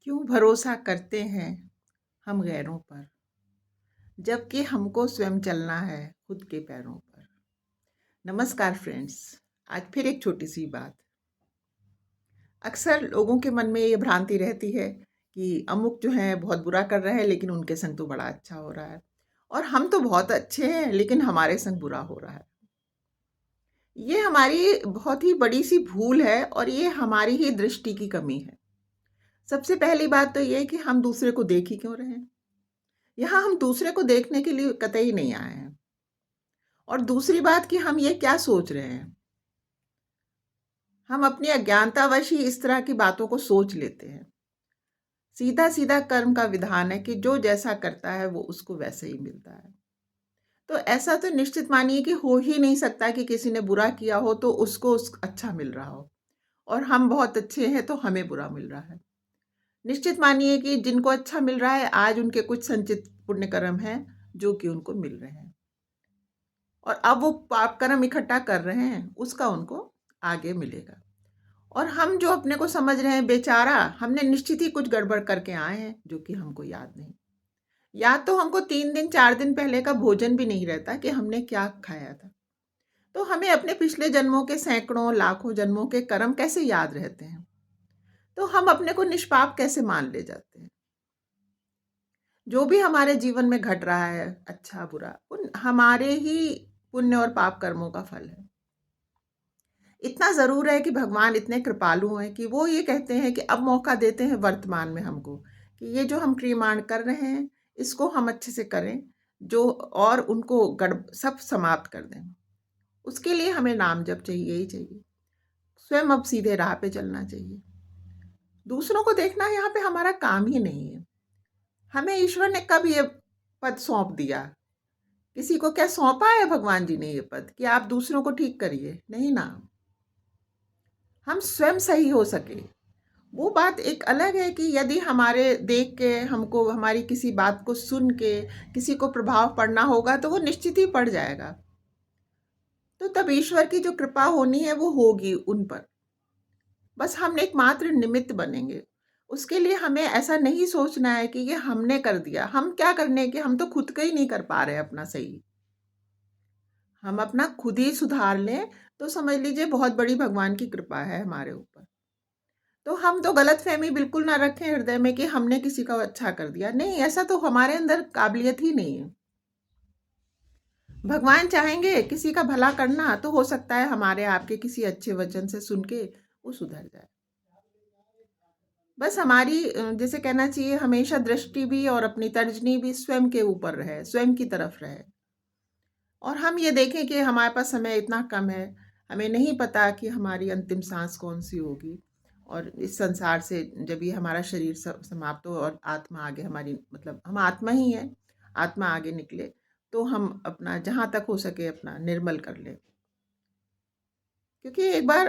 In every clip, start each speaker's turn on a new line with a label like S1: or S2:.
S1: क्यों भरोसा करते हैं हम गैरों पर, जबकि हमको स्वयं चलना है खुद के पैरों पर। नमस्कार फ्रेंड्स, आज फिर एक छोटी सी बात। अक्सर लोगों के मन में ये भ्रांति रहती है कि अमुक जो है बहुत बुरा कर रहा है, लेकिन उनके संग तो बड़ा अच्छा हो रहा है, और हम तो बहुत अच्छे हैं लेकिन हमारे संग बुरा हो रहा है। ये हमारी बहुत ही बड़ी सी भूल है और ये हमारी ही दृष्टि की कमी है। सबसे पहली बात तो ये कि हम दूसरे को देख ही क्यों रहे हैं। यहाँ हम दूसरे को देखने के लिए कतई नहीं आए हैं। और दूसरी बात कि हम ये क्या सोच रहे हैं। हम अपनी अज्ञानतावश ही इस तरह की बातों को सोच लेते हैं। सीधा सीधा कर्म का विधान है कि जो जैसा करता है वो उसको वैसे ही मिलता है। तो ऐसा तो निश्चित मानिए कि हो ही नहीं सकता कि किसी ने बुरा किया हो तो उसको अच्छा मिल रहा हो, और हम बहुत अच्छे हैं तो हमें बुरा मिल रहा है। निश्चित मानिए कि जिनको अच्छा मिल रहा है, आज उनके कुछ संचित पुण्य कर्म हैं जो कि उनको मिल रहे हैं, और अब वो पाप कर्म इकट्ठा कर रहे हैं, उसका उनको आगे मिलेगा। और हम जो अपने को समझ रहे हैं बेचारा, हमने निश्चित ही कुछ गड़बड़ करके आए हैं जो कि हमको याद नहीं। याद तो हमको 3 दिन 4 दिन पहले का भोजन भी नहीं रहता कि हमने क्या खाया था। तो हमें अपने पिछले जन्मों के सैकड़ों लाखों जन्मों के कर्म कैसे याद रहते हैं। तो हम अपने को निष्पाप कैसे मान ले जाते हैं। जो भी हमारे जीवन में घट रहा है, अच्छा बुरा, उन हमारे ही पुण्य और पाप कर्मों का फल है। इतना ज़रूर है कि भगवान इतने कृपालु हैं कि वो ये कहते हैं कि अब मौका देते हैं वर्तमान में हमको, कि ये जो हम क्रियमाण कर रहे हैं इसको हम अच्छे से करें, जो और उनको गड़ सब समाप्त कर दें। उसके लिए हमें नाम जप चाहिए ही चाहिए। स्वयं अब सीधे राह पे चलना चाहिए। दूसरों को देखना यहाँ पे हमारा काम ही नहीं है। हमें ईश्वर ने कब ये पद सौंप दिया? किसी को क्या सौंपा है भगवान जी ने ये पद कि आप दूसरों को ठीक करिए? नहीं ना। हम स्वयं सही हो सके, वो बात एक अलग है कि यदि हमारे देख के हमको हमारी किसी बात को सुन के किसी को प्रभाव पड़ना होगा तो वो निश्चित ही पड़ जाएगा। तो तब ईश्वर की जो कृपा होनी है वो होगी उन पर। बस हम एकमात्र निमित्त बनेंगे। उसके लिए हमें ऐसा नहीं सोचना है कि ये हमने कर दिया। हम क्या करने के, हम तो खुद का ही नहीं कर पा रहे अपना सही। हम अपना खुद ही सुधार लें तो समझ लीजिए बहुत बड़ी भगवान की कृपा है हमारे ऊपर। तो हम तो गलतफ़हमी बिल्कुल ना रखें हृदय में कि हमने किसी का अच्छा कर दिया। नहीं, ऐसा तो हमारे अंदर काबिलियत ही नहीं है। भगवान चाहेंगे किसी का भला करना तो हो सकता है हमारे आपके किसी अच्छे वचन से सुन के वो सुधर जाए। बस हमारी जैसे कहना चाहिए हमेशा दृष्टि भी और अपनी तर्जनी भी स्वयं के ऊपर रहे, स्वयं की तरफ रहे। और हम ये देखें कि हमारे पास समय इतना कम है, हमें नहीं पता कि हमारी अंतिम सांस कौन सी होगी, और इस संसार से जब ये हमारा शरीर समाप्त हो और आत्मा आगे हमारी, मतलब हम आत्मा ही हैं, आत्मा आगे निकले, तो हम अपना जहाँ तक हो सके अपना निर्मल कर लें। क्योंकि एक बार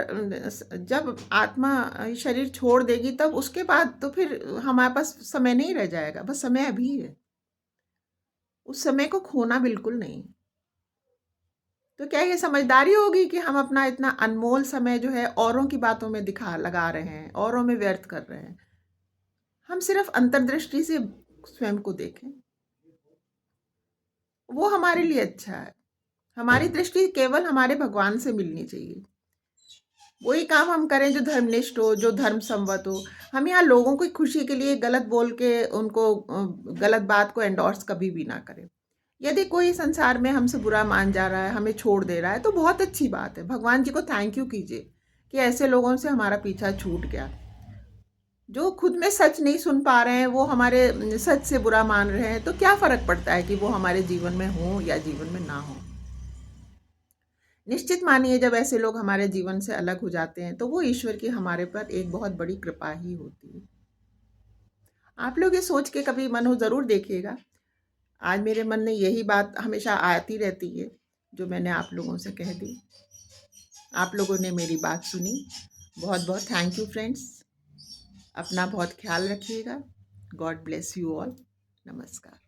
S1: जब आत्मा शरीर छोड़ देगी तब उसके बाद तो फिर हमारे पास समय नहीं रह जाएगा, बस समय अभी है। उस समय को खोना बिल्कुल नहीं। तो क्या ये समझदारी होगी कि हम अपना इतना अनमोल समय जो है औरों की बातों में दिखा लगा रहे हैं, औरों में व्यर्थ कर रहे हैं। हम सिर्फ अंतर्दृष्टि से स्वयं को देखें, वो हमारे लिए अच्छा है। हमारी दृष्टि केवल हमारे भगवान से मिलनी चाहिए। वही काम हम करें जो धर्मनिष्ठ हो, जो धर्म संवत हो। हम यहाँ लोगों की खुशी के लिए गलत बोल के उनको गलत बात को एंडोर्स कभी भी ना करें। यदि कोई संसार में हमसे बुरा मान जा रहा है, हमें छोड़ दे रहा है, तो बहुत अच्छी बात है। भगवान जी को थैंक यू कीजिए कि ऐसे लोगों से हमारा पीछा छूट गया। जो खुद में सच नहीं सुन पा रहे हैं, वो हमारे सच से बुरा मान रहे हैं, तो क्या फ़र्क पड़ता है कि वो हमारे जीवन में हों या जीवन में ना हों। निश्चित मानिए जब ऐसे लोग हमारे जीवन से अलग हो जाते हैं, तो वो ईश्वर की हमारे पर एक बहुत बड़ी कृपा ही होती है। आप लोग ये सोच के कभी मन हो ज़रूर देखिएगा। आज मेरे मन में यही बात हमेशा आती रहती है, जो मैंने आप लोगों से कह दी। आप लोगों ने मेरी बात सुनी, बहुत बहुत थैंक यू फ्रेंड्स। अपना बहुत ख्याल रखिएगा। God bless you all. नमस्कार।